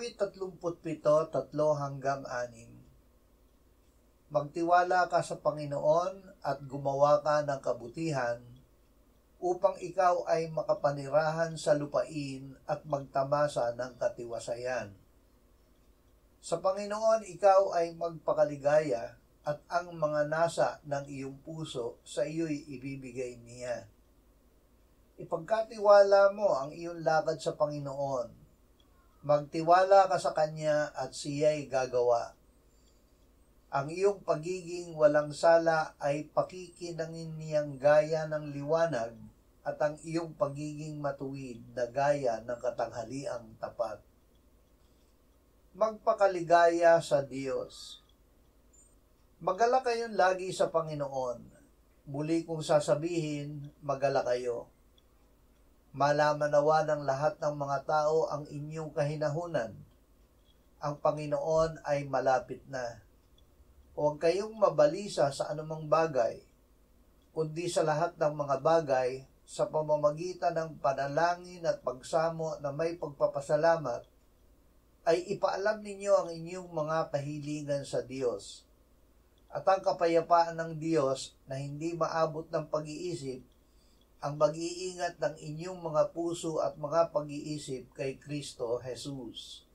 Awit 37:3-6. Magtiwala ka sa Panginoon at gumawa ka ng kabutihan upang ikaw ay makapanirahan sa lupain at magtamasa ng katiwasayan. Sa Panginoon ikaw ay magpakaligaya at ang mga nasa ng iyong puso sa iyo'y ibibigay niya. Ipagkatiwala mo ang iyong lakad sa Panginoon. Magtiwala ka sa Kanya at Siya'y gagawa. Ang iyong pagiging walang sala ay pakikinangin niyang gaya ng liwanag at ang iyong pagiging matuwid na gaya ng katanghaliang tapat. Magpakaligaya sa Diyos. Magalak kayong lagi sa Panginoon. Muli kong sasabihin, magalak kayo. Malaman nawa ng lahat ng mga tao ang inyong kahinahunan. Ang Panginoon ay malapit na. Huwag kayong mabalisa sa anumang bagay, kundi sa lahat ng mga bagay, sa pamamagitan ng panalangin at pagsamo na may pagpapasalamat, ay ipaalam ninyo ang inyong mga kahilingan sa Diyos. At ang kapayapaan ng Diyos na hindi maabot ng pag-iisip, ang mag-iingat ng inyong mga puso at mga pag-iisip kay Kristo Jesus.